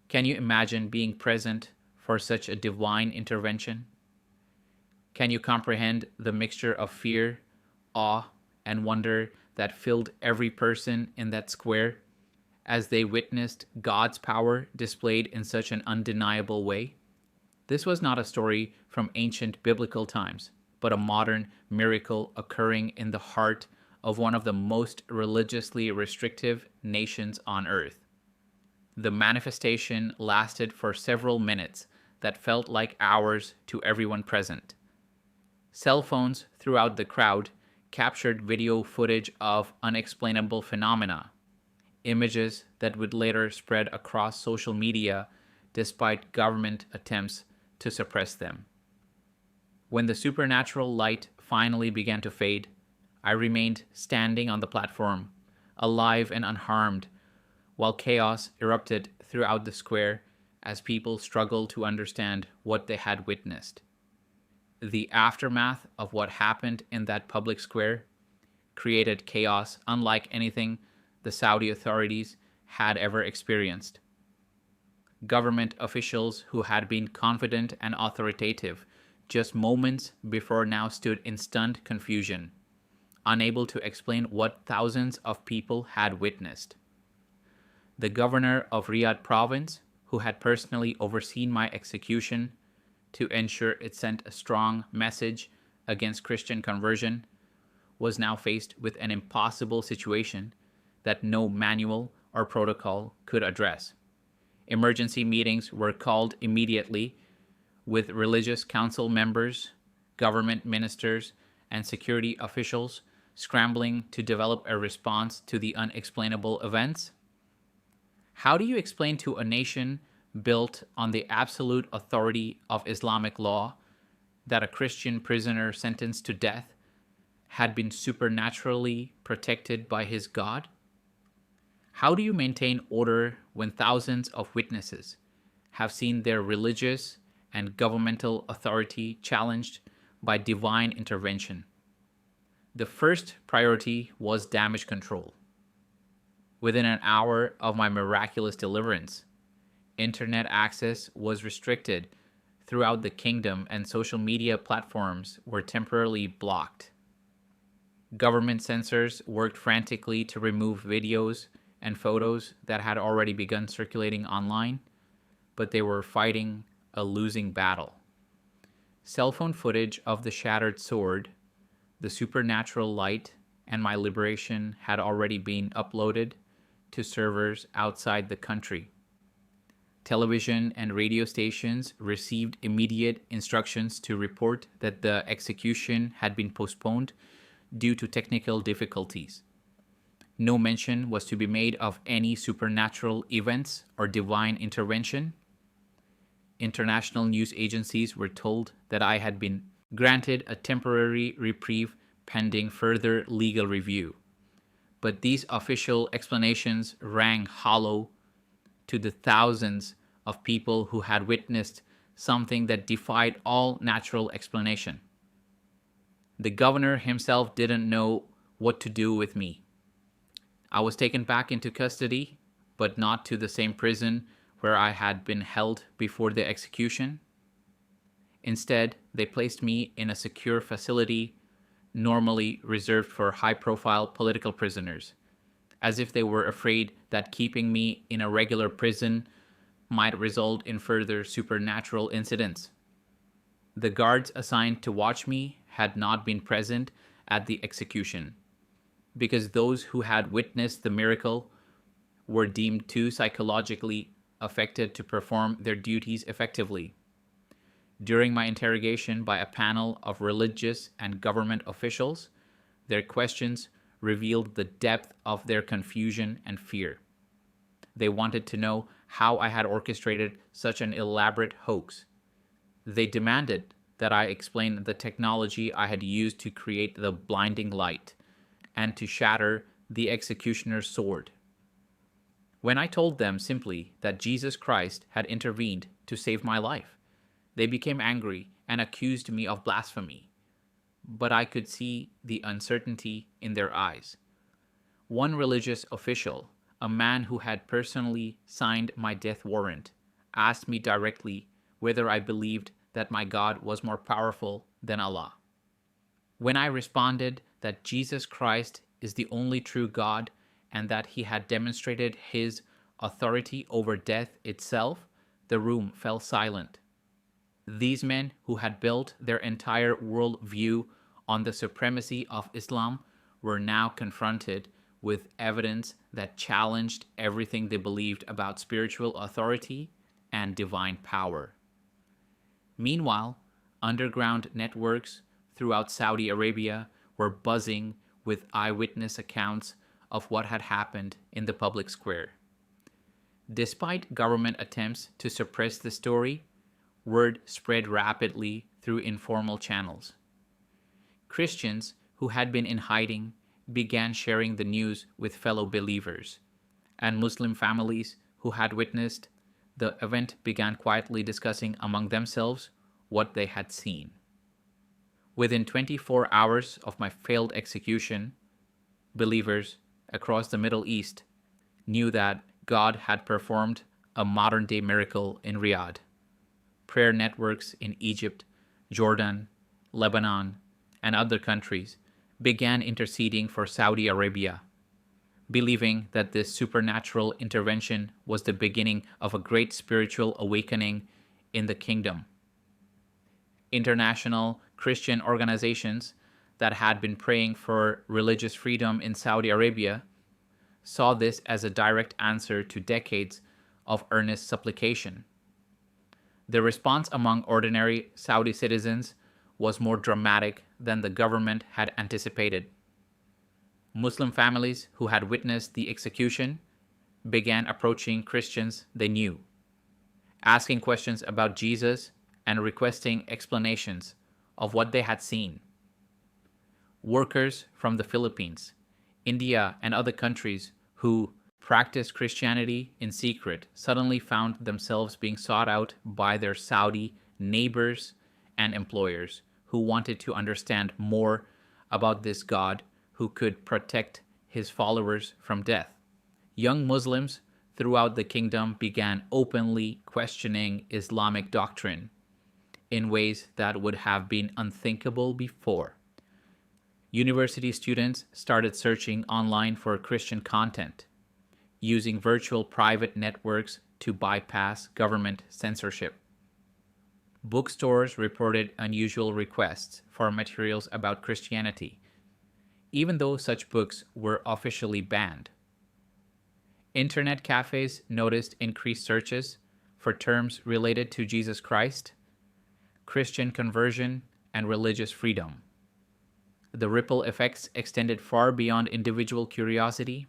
Can you imagine being present for such a divine intervention? Can you comprehend the mixture of fear, awe, and wonder that filled every person in that square as they witnessed God's power displayed in such an undeniable way? This was not a story from ancient biblical times, but a modern miracle occurring in the heart of one of the most religiously restrictive nations on earth. The manifestation lasted for several minutes that felt like hours to everyone present. Cell phones throughout the crowd captured video footage of unexplainable phenomena, images that would later spread across social media despite government attempts to suppress them. When the supernatural light finally began to fade, I remained standing on the platform, alive and unharmed, while chaos erupted throughout the square as people struggled to understand what they had witnessed. The aftermath of what happened in that public square created chaos unlike anything the Saudi authorities had ever experienced. Government officials who had been confident and authoritative just moments before now stood in stunned confusion, unable to explain what thousands of people had witnessed. The governor of Riyadh province, who had personally overseen my execution to ensure it sent a strong message against Christian conversion, was now faced with an impossible situation that no manual or protocol could address. Emergency meetings were called immediately, with religious council members, government ministers, and security officials scrambling to develop a response to the unexplainable events. How do you explain to a nation built on the absolute authority of Islamic law that a Christian prisoner sentenced to death had been supernaturally protected by his God? How do you maintain order when thousands of witnesses have seen their religious and governmental authority challenged by divine intervention? The first priority was damage control. Within an hour of my miraculous deliverance, internet access was restricted throughout the kingdom and social media platforms were temporarily blocked. Government censors worked frantically to remove videos and photos that had already begun circulating online, but they were fighting a losing battle. Cell phone footage of the shattered sword, the supernatural light, and my liberation had already been uploaded to servers outside the country. Television and radio stations received immediate instructions to report that the execution had been postponed due to technical difficulties. No mention was to be made of any supernatural events or divine intervention. International news agencies were told that I had been granted a temporary reprieve pending further legal review. But these official explanations rang hollow to the thousands of people who had witnessed something that defied all natural explanation. The governor himself didn't know what to do with me. I was taken back into custody, but not to the same prison where I had been held before the execution. Instead, they placed me in a secure facility normally reserved for high-profile political prisoners, as if they were afraid that keeping me in a regular prison might result in further supernatural incidents. The guards assigned to watch me had not been present at the execution, because those who had witnessed the miracle were deemed too psychologically affected to perform their duties effectively. During my interrogation by a panel of religious and government officials, their questions revealed the depth of their confusion and fear. They wanted to know how I had orchestrated such an elaborate hoax. They demanded that I explain the technology I had used to create the blinding light and to shatter the executioner's sword. When I told them simply that Jesus Christ had intervened to save my life, they became angry and accused me of blasphemy. But I could see the uncertainty in their eyes. One religious official, a man who had personally signed my death warrant, asked me directly whether I believed that my God was more powerful than Allah. When I responded that Jesus Christ is the only true God and that he had demonstrated his authority over death itself, the room fell silent. These men who had built their entire worldview on the supremacy of Islam were now confronted with evidence that challenged everything they believed about spiritual authority and divine power. Meanwhile, underground networks throughout Saudi Arabia were buzzing with eyewitness accounts of what had happened in the public square. Despite government attempts to suppress the story, word spread rapidly through informal channels. Christians who had been in hiding began sharing the news with fellow believers, and Muslim families who had witnessed the event began quietly discussing among themselves what they had seen. Within 24 hours of my failed execution, believers across the Middle East knew that God had performed a modern-day miracle in Riyadh. Prayer networks in Egypt, Jordan, Lebanon, and other countries began interceding for Saudi Arabia, believing that this supernatural intervention was the beginning of a great spiritual awakening in the kingdom. International Christian organizations that had been praying for religious freedom in Saudi Arabia saw this as a direct answer to decades of earnest supplication. The response among ordinary Saudi citizens was more dramatic than the government had anticipated. Muslim families who had witnessed the execution began approaching Christians they knew, asking questions about Jesus and requesting explanations of what they had seen. Workers from the Philippines, India, and other countries who practiced Christianity in secret suddenly found themselves being sought out by their Saudi neighbors and employers who wanted to understand more about this God who could protect his followers from death. Young Muslims throughout the kingdom began openly questioning Islamic doctrine in ways that would have been unthinkable before. University students started searching online for Christian content, using virtual private networks to bypass government censorship. Bookstores reported unusual requests for materials about Christianity, even though such books were officially banned. Internet cafes noticed increased searches for terms related to Jesus Christ, Christian conversion, and religious freedom. The ripple effects extended far beyond individual curiosity.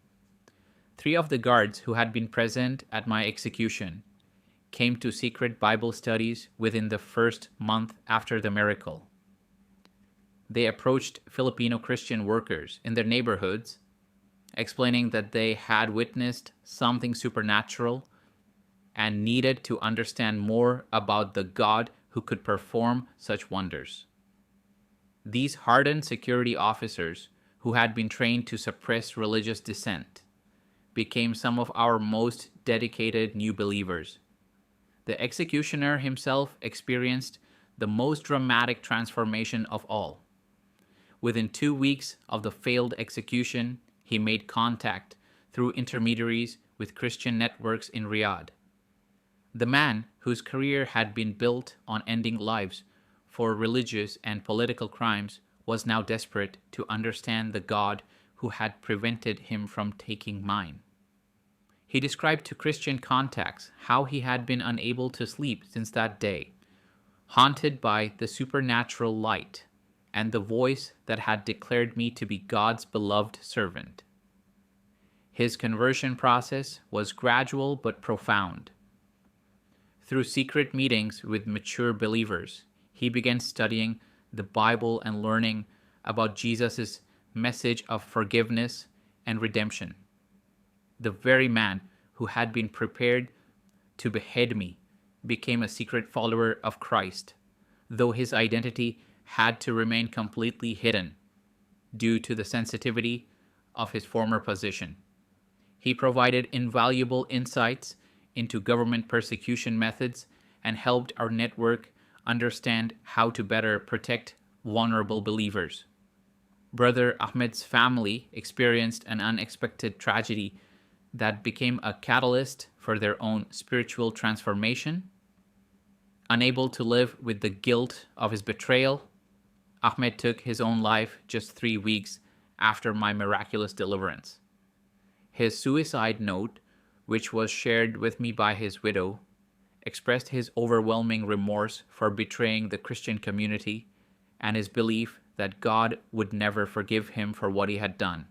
3 of the guards who had been present at my execution came to secret Bible studies within the first month after the miracle. They approached Filipino Christian workers in their neighborhoods, explaining that they had witnessed something supernatural and needed to understand more about the God who could perform such wonders. These hardened security officers, who had been trained to suppress religious dissent, became some of our most dedicated new believers. The executioner himself experienced the most dramatic transformation of all. Within 2 weeks of the failed execution, he made contact through intermediaries with Christian networks in Riyadh. The man whose career had been built on ending lives for religious and political crimes was now desperate to understand the God who had prevented him from taking mine. He described to Christian contacts how he had been unable to sleep since that day, haunted by the supernatural light and the voice that had declared me to be God's beloved servant. His conversion process was gradual but profound. Through secret meetings with mature believers, he began studying the Bible and learning about Jesus' message of forgiveness and redemption. The very man who had been prepared to behead me became a secret follower of Christ, though his identity had to remain completely hidden due to the sensitivity of his former position. He provided invaluable insights into government persecution methods and helped our network understand how to better protect vulnerable believers. Brother Ahmed's family experienced an unexpected tragedy that became a catalyst for their own spiritual transformation. Unable to live with the guilt of his betrayal, Ahmed took his own life just 3 weeks after my miraculous deliverance. His suicide note, which was shared with me by his widow, expressed his overwhelming remorse for betraying the Christian community and his belief that God would never forgive him for what he had done.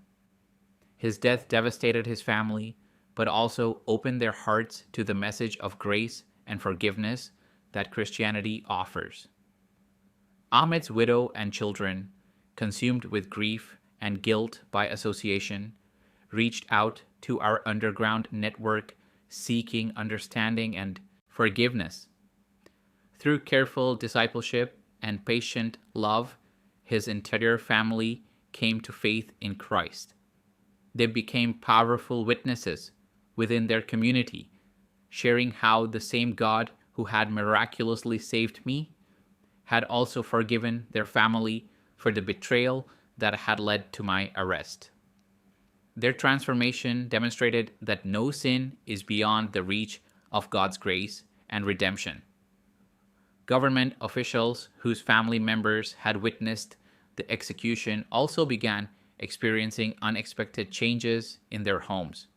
His death devastated his family, but also opened their hearts to the message of grace and forgiveness that Christianity offers. Ahmed's widow and children, consumed with grief and guilt by association, reached out to our underground network seeking understanding and forgiveness. Through careful discipleship and patient love, his entire family came to faith in Christ. They became powerful witnesses within their community, sharing how the same God who had miraculously saved me had also forgiven their family for the betrayal that had led to my arrest. Their transformation demonstrated that no sin is beyond the reach of God's grace and redemption. Government officials whose family members had witnessed the execution also began experiencing unexpected changes in their homes.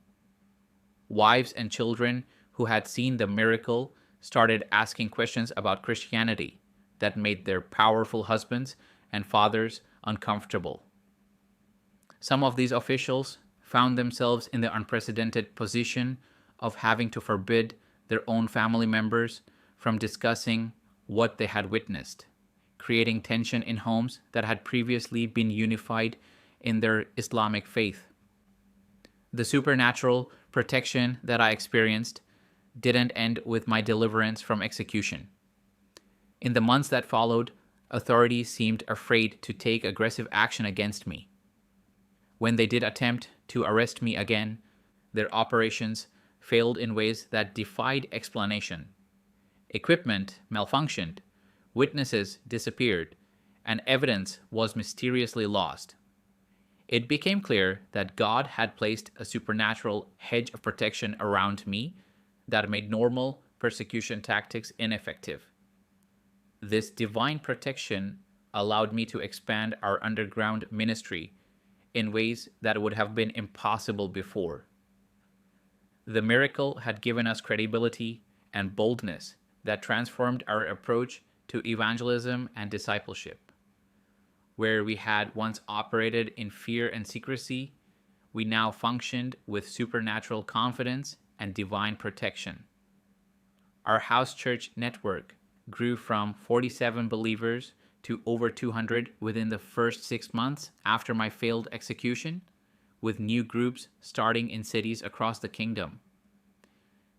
Wives and children who had seen the miracle started asking questions about Christianity that made their powerful husbands and fathers uncomfortable. Some of these officials found themselves in the unprecedented position of having to forbid their own family members from discussing what they had witnessed, creating tension in homes that had previously been unified in their Islamic faith. The supernatural protection that I experienced didn't end with my deliverance from execution. In the months that followed, authorities seemed afraid to take aggressive action against me. When they did attempt to arrest me again, their operations failed in ways that defied explanation. Equipment malfunctioned, witnesses disappeared, and evidence was mysteriously lost. It became clear that God had placed a supernatural hedge of protection around me that made normal persecution tactics ineffective. This divine protection allowed me to expand our underground ministry in ways that would have been impossible before. The miracle had given us credibility and boldness that transformed our approach to evangelism and discipleship. Where we had once operated in fear and secrecy, we now functioned with supernatural confidence and divine protection. Our house church network grew from 47 believers to over 200 within the first 6 months after my failed execution, with new groups starting in cities across the kingdom.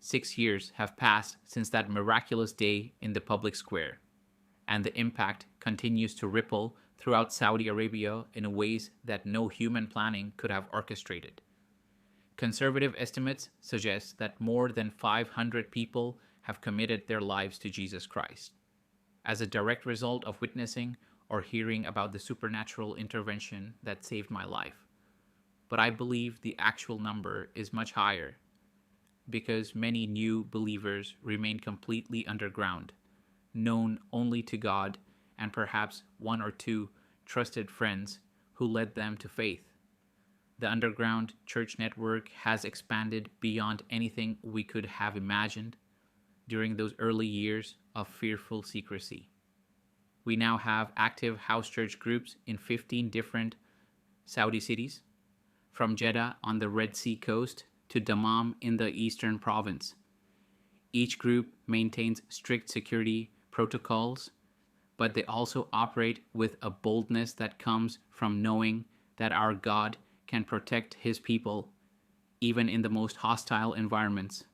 6 years have passed since that miraculous day in the public square, and the impact continues to ripple throughout Saudi Arabia in ways that no human planning could have orchestrated. Conservative estimates suggest that more than 500 people have committed their lives to Jesus Christ as a direct result of witnessing or hearing about the supernatural intervention that saved my life. But I believe the actual number is much higher because many new believers remain completely underground, known only to God and perhaps one or two trusted friends who led them to faith. The underground church network has expanded beyond anything we could have imagined during those early years of fearful secrecy. We now have active house church groups in 15 different Saudi cities, from Jeddah on the Red Sea coast to Dammam in the eastern province. Each group maintains strict security protocols, but they also operate with a boldness that comes from knowing that our God can protect his people even in the most hostile environments.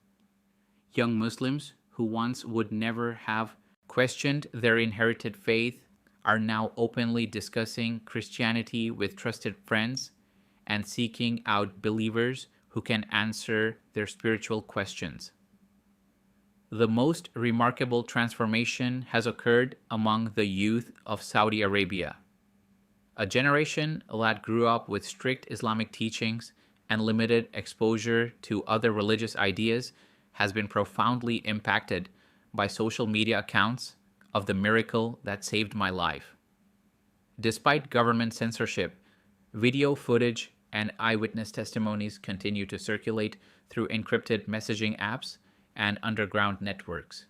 Young Muslims who once would never have questioned their inherited faith are now openly discussing Christianity with trusted friends and seeking out believers who can answer their spiritual questions. The most remarkable transformation has occurred among the youth of Saudi Arabia. A generation that grew up with strict Islamic teachings and limited exposure to other religious ideas has been profoundly impacted by social media accounts of the miracle that saved my life. Despite government censorship, video footage and eyewitness testimonies continue to circulate through encrypted messaging apps and underground networks.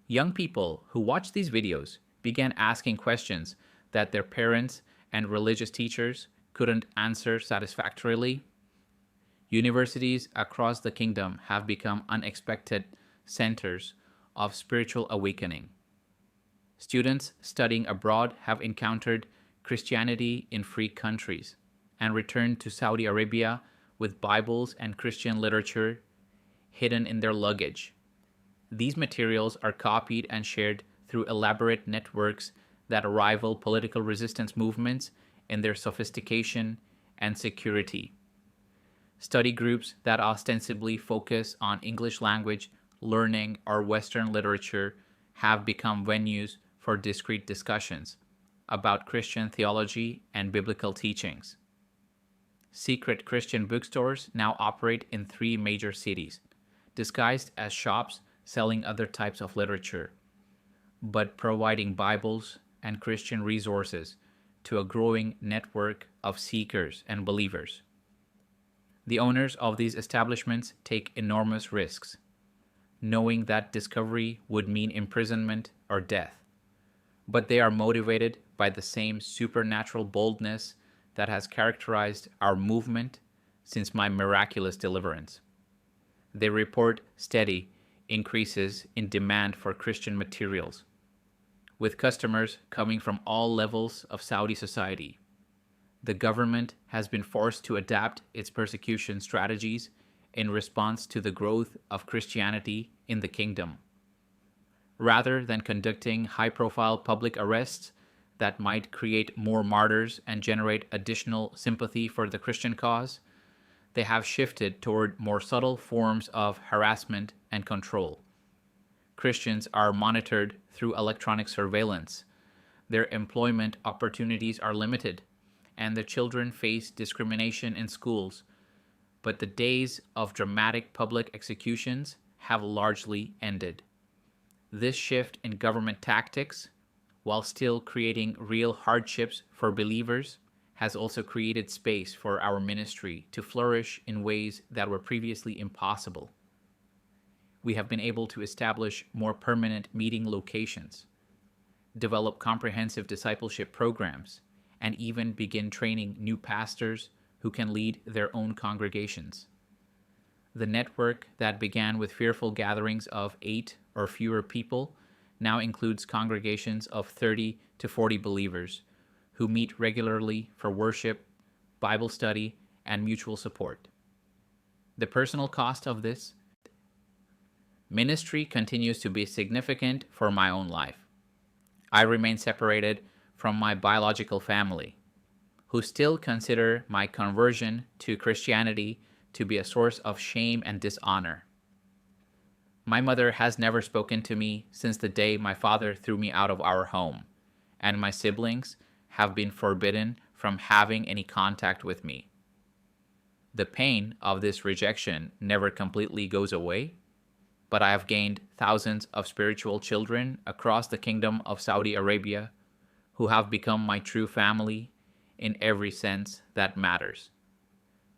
Young people who watched these videos began asking questions that their parents and religious teachers couldn't answer satisfactorily. Universities across the kingdom have become unexpected centers of spiritual awakening. Students studying abroad have encountered Christianity in free countries and returned to Saudi Arabia with Bibles and Christian literature hidden in their luggage. These materials are copied and shared through elaborate networks that rival political resistance movements in their sophistication and security. Study groups that ostensibly focus on English language learning or Western literature have become venues for discreet discussions about Christian theology and biblical teachings. Secret Christian bookstores now operate in 3 major cities, disguised as shops selling other types of literature, but providing Bibles and Christian resources to a growing network of seekers and believers. The owners of these establishments take enormous risks, knowing that discovery would mean imprisonment or death, but they are motivated by the same supernatural boldness that has characterized our movement since my miraculous deliverance. They report steady increases in demand for Christian materials, with customers coming from all levels of Saudi society. The government has been forced to adapt its persecution strategies in response to the growth of Christianity in the kingdom. Rather than conducting high profile public arrests that might create more martyrs and generate additional sympathy for the Christian cause, they have shifted toward more subtle forms of harassment and control. Christians are monitored through electronic surveillance. Their employment opportunities are limited, and the children face discrimination in schools. But the days of dramatic public executions have largely ended. This shift in government tactics, while still creating real hardships for believers, has also created space for our ministry to flourish in ways that were previously impossible. We have been able to establish more permanent meeting locations, develop comprehensive discipleship programs, and even begin training new pastors who can lead their own congregations. The network that began with fearful gatherings of 8 or fewer people now includes congregations of 30 to 40 believers who meet regularly for worship, Bible study, and mutual support. The personal cost of this ministry continues to be significant for my own life. I remain separated from my biological family, who still consider my conversion to Christianity to be a source of shame and dishonor. My mother has never spoken to me since the day my father threw me out of our home, and my siblings have been forbidden from having any contact with me. The pain of this rejection never completely goes away, but I have gained thousands of spiritual children across the kingdom of Saudi Arabia who have become my true family in every sense that matters.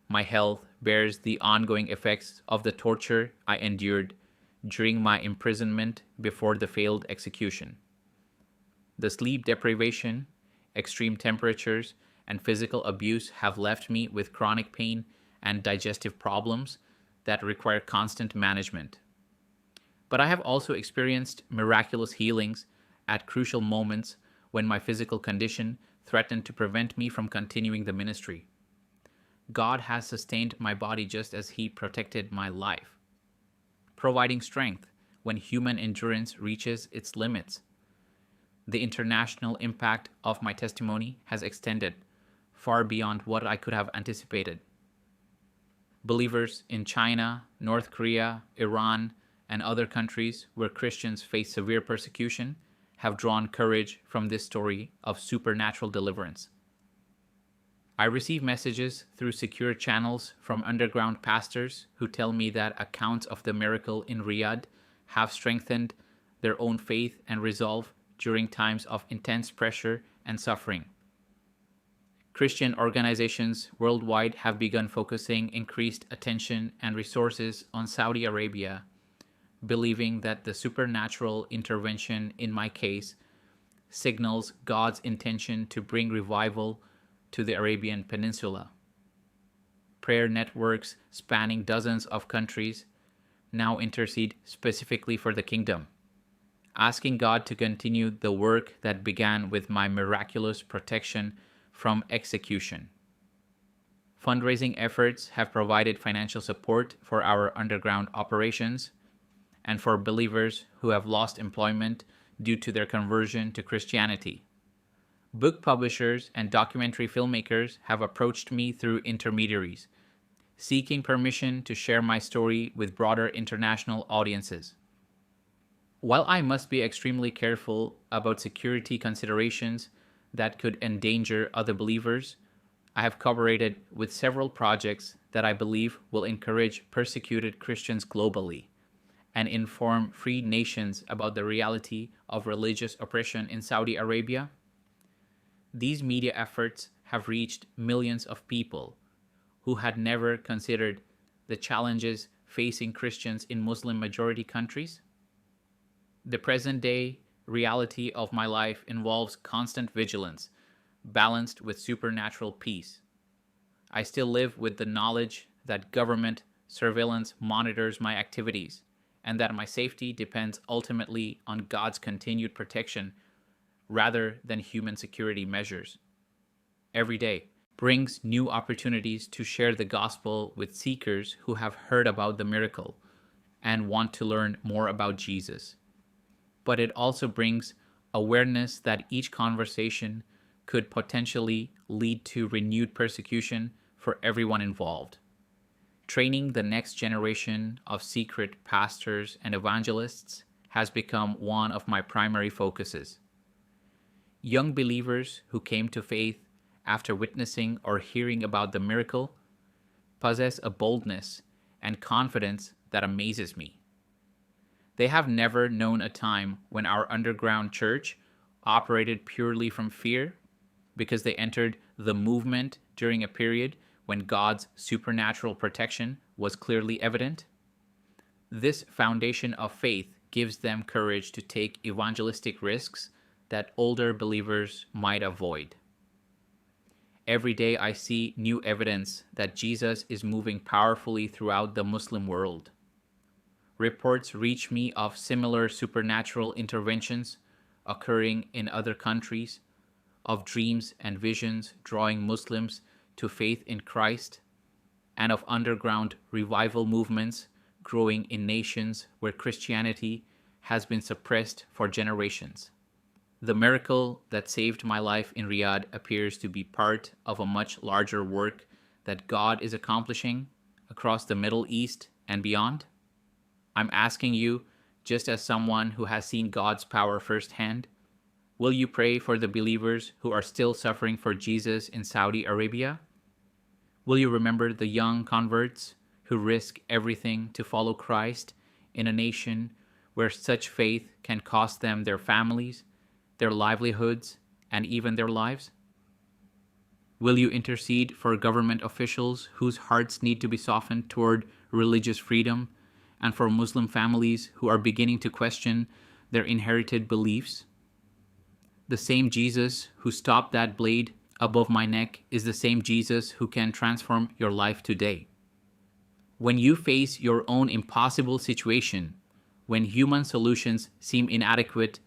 My health bears the ongoing effects of the torture I endured during my imprisonment before the failed execution. The sleep deprivation, extreme temperatures, and physical abuse have left me with chronic pain and digestive problems that require constant management. But I have also experienced miraculous healings at crucial moments when my physical condition threatened to prevent me from continuing the ministry. God has sustained my body just as He protected my life, providing strength when human endurance reaches its limits. The international impact of my testimony has extended far beyond what I could have anticipated. Believers in China, North Korea, Iran, and other countries where Christians face severe persecution have drawn courage from this story of supernatural deliverance. I receive messages through secure channels from underground pastors who tell me that accounts of the miracle in Riyadh have strengthened their own faith and resolve during times of intense pressure and suffering. Christian organizations worldwide have begun focusing increased attention and resources on Saudi Arabia, believing that the supernatural intervention in my case signals God's intention to bring revival to the Arabian Peninsula. Prayer networks spanning dozens of countries now intercede specifically for the kingdom, asking God to continue the work that began with my miraculous protection from execution. Fundraising efforts have provided financial support for our underground operations and for believers who have lost employment due to their conversion to Christianity. Book publishers and documentary filmmakers have approached me through intermediaries, seeking permission to share my story with broader international audiences. While I must be extremely careful about security considerations that could endanger other believers, I have cooperated with several projects that I believe will encourage persecuted Christians globally and inform free nations about the reality of religious oppression in Saudi Arabia. These media efforts have reached millions of people who had never considered the challenges facing Christians in Muslim-majority countries. The present-day reality of my life involves constant vigilance, balanced with supernatural peace. I still live with the knowledge that government surveillance monitors my activities, and that my safety depends ultimately on God's continued protection rather than human security measures. Every day brings new opportunities to share the gospel with seekers who have heard about the miracle and want to learn more about Jesus. But it also brings awareness that each conversation could potentially lead to renewed persecution for everyone involved. Training the next generation of secret pastors and evangelists has become one of my primary focuses. Young believers who came to faith after witnessing or hearing about the miracle possess a boldness and confidence that amazes me. They have never known a time when our underground church operated purely from fear because they entered the movement during a period when God's supernatural protection was clearly evident. This foundation of faith gives them courage to take evangelistic risks that older believers might avoid. Every day I see new evidence that Jesus is moving powerfully throughout the Muslim world. Reports reach me of similar supernatural interventions occurring in other countries, of dreams and visions drawing Muslims to faith in Christ, and of underground revival movements growing in nations where Christianity has been suppressed for generations. The miracle that saved my life in Riyadh appears to be part of a much larger work that God is accomplishing across the Middle East and beyond. I'm asking you, just as someone who has seen God's power firsthand, will you pray for the believers who are still suffering for Jesus in Saudi Arabia? Will you remember the young converts who risk everything to follow Christ in a nation where such faith can cost them their families, their livelihoods, and even their lives? Will you intercede for government officials whose hearts need to be softened toward religious freedom, and for Muslim families who are beginning to question their inherited beliefs? The same Jesus who stopped that blade above my neck is the same Jesus who can transform your life today. When you face your own impossible situation, when human solutions seem inadequate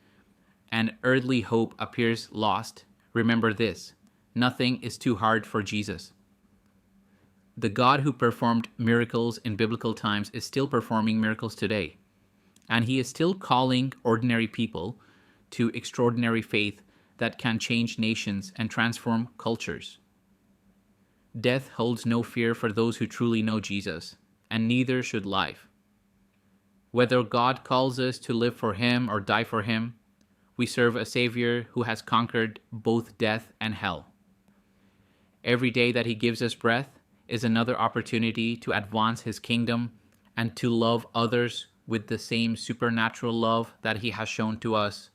and earthly hope appears lost, remember this: nothing is too hard for Jesus. The God who performed miracles in biblical times is still performing miracles today, and he is still calling ordinary people to extraordinary faith that can change nations and transform cultures. Death holds no fear for those who truly know Jesus, and neither should life. Whether God calls us to live for him or die for him, we serve a Savior who has conquered both death and hell. Every day that he gives us breath is another opportunity to advance his kingdom and to love others with the same supernatural love that he has shown to us